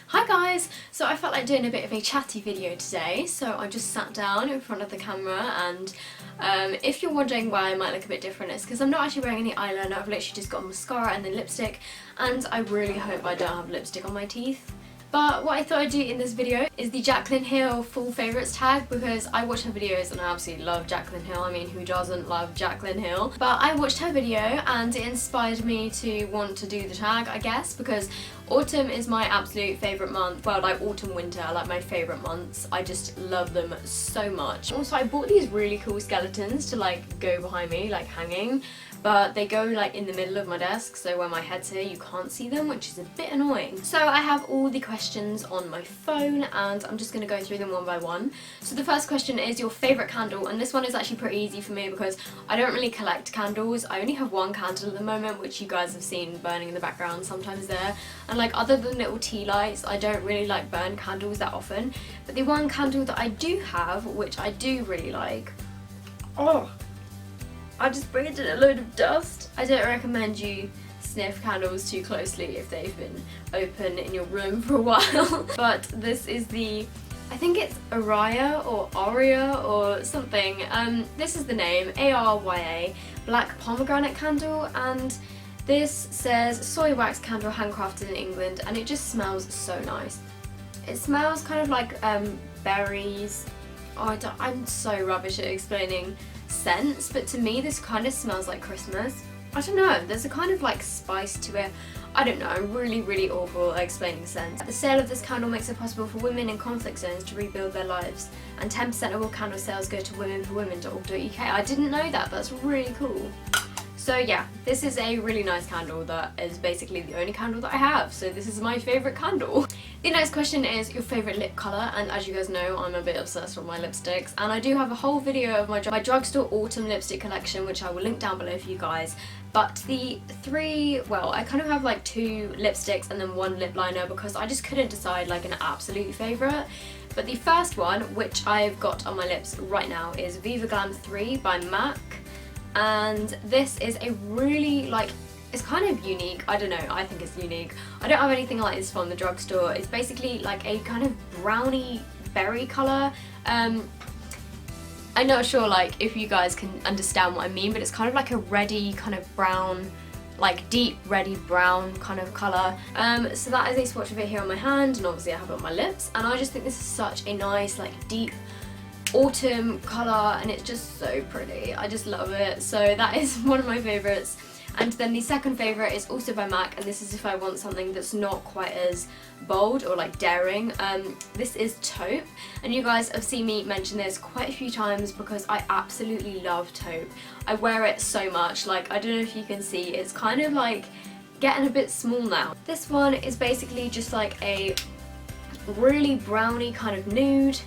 Hi guys! So I felt like doing a bit of a chatty video today, so I just sat down in front of the camera and if you're wondering why I might look a bit different, it's because I'm not actually wearing any eyeliner. I've literally just got mascara and then lipstick, and I really hope I don't have lipstick on my teeth. But what I thought I'd do in this video is the Jaclyn Hill full favourites tag, because I watch her videos and I absolutely love Jaclyn Hill. I mean, who doesn't love Jaclyn Hill? But I watched her video and it inspired me to want to do the tag, I guess, because autumn is my absolute favourite month. Well, like autumn, winter are like my favourite months. I just love them so much. Also, I bought these really cool skeletons to like go behind me, like hanging, but they go like in the middle of my desk, so when my head's here you can't see them, which is a bit annoying. So I have all the questions on my phone and I'm just going to go through them one by one. So the first question is your favourite candle, and this one is actually pretty easy for me because I don't really collect candles. I only have one candle at the moment, which you guys have seen burning in the background sometimes there, and like other than little tea lights, I don't really like burn candles that often. But the one candle that I do have, which I do really like, I just breathed in a load of dust. I don't recommend you sniff candles too closely if they've been open in your room for a while. But this is the, I think it's Araya or Aria or something. This is the name, A-R-Y-A, Black Pomegranate Candle, and this says soy wax candle handcrafted in England, and it just smells so nice. It smells kind of like berries. I'm so rubbish at explaining scents, but to me this kind of smells like Christmas. I don't know, there's a kind of like spice to it. I don't know, I'm really awful at explaining scents. The sale of this candle makes it possible for women in conflict zones to rebuild their lives, and 10% of all candle sales go to womenforwomen.org.uk. I didn't know that, that's really cool. So yeah, this is a really nice candle that is basically the only candle that I have, so this is my favourite candle. The next question is your favourite lip colour, and as you guys know, I'm a bit obsessed with my lipsticks, and I do have a whole video of my drugstore autumn lipstick collection, which I will link down below for you guys. But the three, well, I kind of have like 2 lipsticks and then 1 lip liner because I just couldn't decide like an absolute favourite. But the first one, which I've got on my lips right now, is Viva Glam 3 by MAC. And this is a really, like, it's kind of unique. I don't know, I think it's unique. I don't have anything like this from the drugstore. It's basically like a kind of browny berry colour. I'm not sure like if you guys can understand what I mean, but it's kind of like a reddy kind of brown, like deep reddy brown kind of colour. So that is a swatch of it here on my hand, and obviously I have it on my lips, and I just think this is such a nice like deep autumn colour, and it's just so pretty. I just love it, so that is one of my favourites. And then the second favourite is also by MAC, and this is if I want something that's not quite as bold or like daring. This is Taupe, and you guys have seen me mention this quite a few times because I absolutely love Taupe. I wear it so much, like I don't know if you can see, it's kind of like getting a bit small now. This one is basically just like a really browny kind of nude.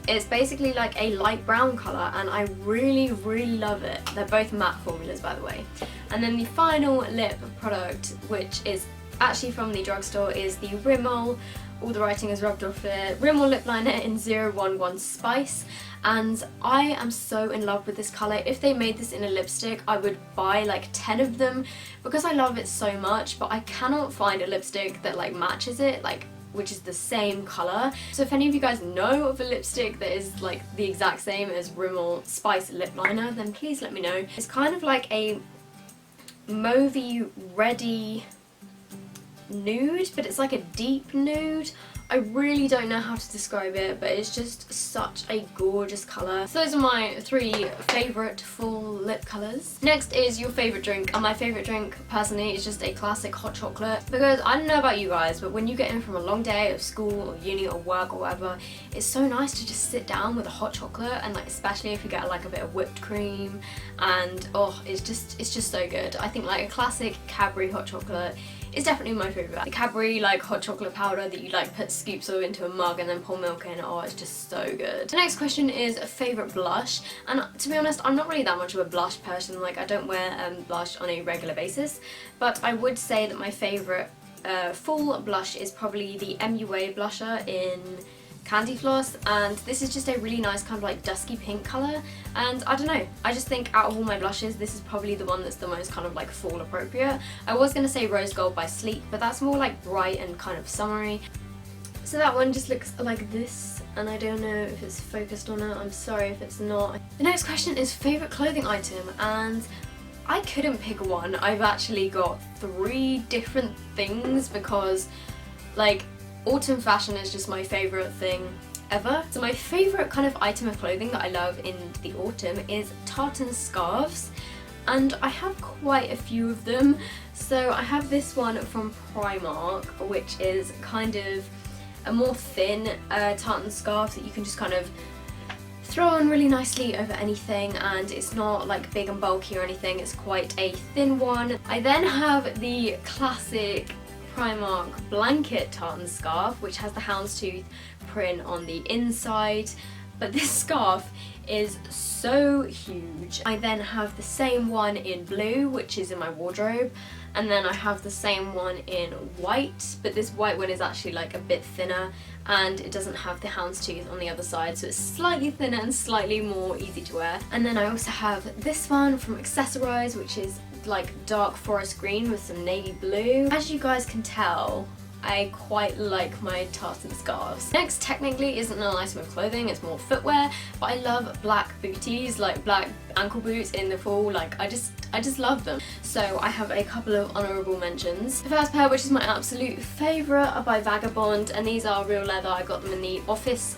It's basically like a light brown colour, and I really love it. They're both matte formulas, by the way. And then the final lip product, which is actually from the drugstore, is the Rimmel, all the writing is rubbed off it, Rimmel lip liner in 011 Spice, and I am so in love with this colour. If they made this in a lipstick, I would buy like 10 of them because I love it so much, but I cannot find a lipstick that like matches it, like which is the same colour. So if any of you guys know of a lipstick that is like the exact same as Rimmel Spice lip liner, then please let me know. It's kind of like a mauvey reddy nude, but it's like a deep nude. I really don't know how to describe it, but it's just such a gorgeous colour. So those are my 3 favourite full lip colours. Next is your favourite drink, and my favourite drink personally is just a classic hot chocolate, because I don't know about you guys, but when you get in from a long day of school or uni or work or whatever, it's so nice to just sit down with a hot chocolate, and like especially if you get like a bit of whipped cream, and oh, it's just so good. I think like a classic Cadbury hot chocolate is definitely my favourite. The Cadbury like hot chocolate powder that you like put scoops of into a mug and then pour milk in, oh, it's just so good. The next question is a favourite blush, and to be honest, I'm not really that much of a blush person. Like I don't wear blush on a regular basis, but I would say that my favourite full blush is probably the MUA blusher in Candy Floss, and this is just a really nice kind of like dusky pink colour, and I don't know, I just think out of all my blushes this is probably the one that's the most kind of like fall appropriate. I was going to say Rose Gold by Sleek, but that's more like bright and kind of summery. So that one just looks like this, and I don't know if it's focused on it, I'm sorry if it's not. The next question is favourite clothing item, and I couldn't pick one. I've actually got 3 different things because like autumn fashion is just my favourite thing ever. So my favourite kind of item of clothing that I love in the autumn is tartan scarves, and I have quite a few of them. So I have this one from Primark, which is kind of a more thin tartan scarf that you can just kind of throw on really nicely over anything, and it's not like big and bulky or anything, it's quite a thin one. I then have the classic Primark blanket tartan scarf, which has the houndstooth print on the inside, but this scarf is so huge. I then have the same one in blue, which is in my wardrobe, and then I have the same one in white, but this white one is actually like a bit thinner and it doesn't have the houndstooth on the other side, so it's slightly thinner and slightly more easy to wear. And then I also have this one from Accessorize, which is like dark forest green with some navy blue. As you guys can tell, I quite like my tartan scarves. Next technically isn't an item of clothing, it's more footwear, but I love black booties, like black ankle boots in the fall. Like I just love them. So I have a couple of honourable mentions. The first pair, which is my absolute favourite, are by Vagabond, and these are real leather. I got them in the office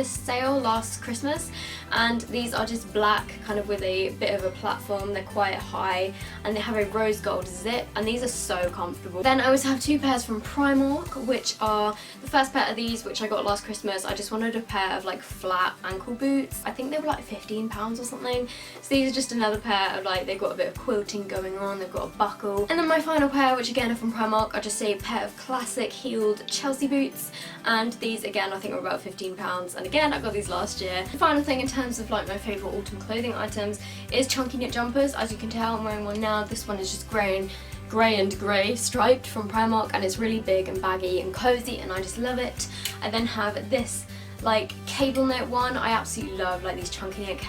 sale last Christmas, and these are just black kind of with a bit of a platform. They're quite high and they have a rose gold zip, and these are so comfortable. Then I also have 2 pairs from Primark, which are the first pair of these, which I got last Christmas. I just wanted a pair of like flat ankle boots. I think they were like £15 or something. So these are just another pair of like, they've got a bit of quilting going on, they've got a buckle. And then my final pair, which again are from Primark, are just a pair of classic heeled Chelsea boots, and these again I think are about £15, and again I got these last year. The final thing in terms of like my favourite autumn clothing items is chunky knit jumpers. As you can tell, I'm wearing one now. This one is just grey and grey striped from Primark, and it's really big and baggy and cozy, and I just love it. I then have this like cable knit one. I absolutely love like these chunky knit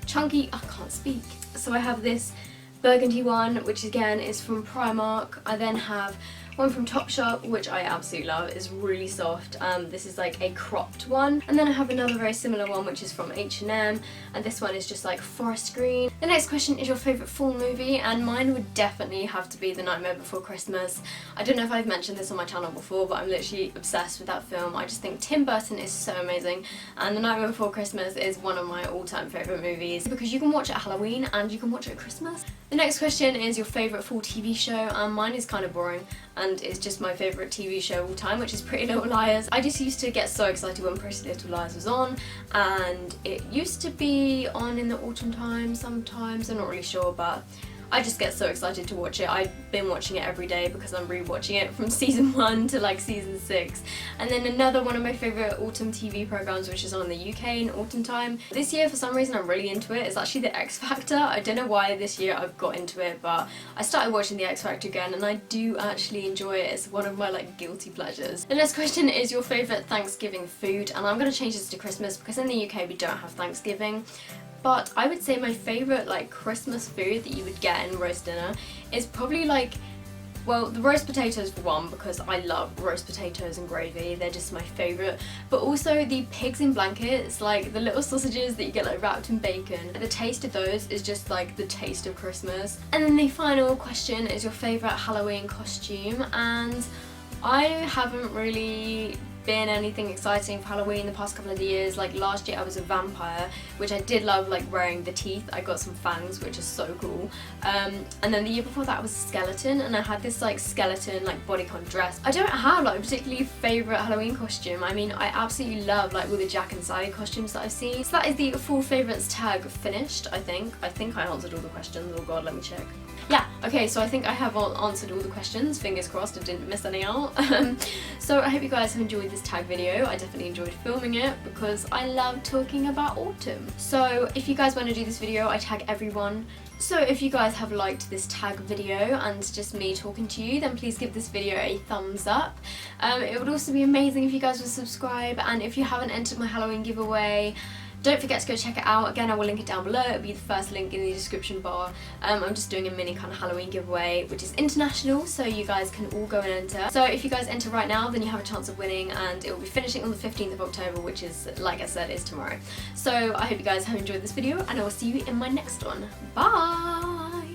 chunky, I can't speak. So I have this burgundy one, which again is from Primark. I then have one from Topshop, which I absolutely love. It's really soft. This is like a cropped one. And then I have another very similar one, which is from H&M, and this one is just like forest green. The next question is your favourite fall movie, and mine would definitely have to be The Nightmare Before Christmas. I don't know if I've mentioned this on my channel before, but I'm literally obsessed with that film. I just think Tim Burton is so amazing, and The Nightmare Before Christmas is one of my all-time favourite movies because you can watch it at Halloween and you can watch it at Christmas. The next question is your favourite fall TV show, and mine is kind of boring, and it's just my favourite TV show of all time, which is Pretty Little Liars. I just used to get so excited when Pretty Little Liars was on, and it used to be on in the autumn time sometimes, I'm not really sure, but I just get so excited to watch it. I've been watching it every day because I'm rewatching it from season 1 to like season 6. And then another one of my favourite autumn TV programmes, which is on in the UK in autumn time. This year for some reason I'm really into it. It's actually the X Factor. I don't know why this year I've got into it, but I started watching the X Factor again and I do actually enjoy it. It's one of my like guilty pleasures. The next question is your favourite Thanksgiving food, and I'm going to change this to Christmas because in the UK we don't have Thanksgiving. But I would say my favourite like Christmas food that you would get in roast dinner is probably like, well, the roast potatoes for one, because I love roast potatoes and gravy, they're just my favourite, but also the pigs in blankets, like the little sausages that you get like wrapped in bacon. The taste of those is just like the taste of Christmas. And then the final question is your favourite Halloween costume, and I haven't really been anything exciting for Halloween the past couple of years. Like last year I was a vampire, which I did love, like wearing the teeth. I got some fangs, which is so cool. And then the year before that I was a skeleton, and I had this like skeleton like bodycon dress. I don't have like a particularly favourite Halloween costume. I mean, I absolutely love like all the Jack and Sally costumes that I've seen. So that is the full favourites tag finished, I think. I think I answered all the questions. Oh god, let me check. Yeah, okay, so I think I have answered all the questions. Fingers crossed I didn't miss any out. So I hope you guys have enjoyed this tag video. I definitely enjoyed filming it because I love talking about autumn. So if you guys want to do this video, I tag everyone So if you guys have liked this tag video and just me talking to you, then please give this video a thumbs up. It would also be amazing if you guys would subscribe, and if you haven't entered my Halloween giveaway, don't forget to go check it out. Again, I will link it down below. It'll be the first link in the description bar. I'm just doing a mini kind of Halloween giveaway, which is international, so you guys can all go and enter. So if you guys enter right now, then you have a chance of winning, and it will be finishing on the 15th of October, which is, like I said, is tomorrow. So I hope you guys have enjoyed this video, and I will see you in my next one. Bye!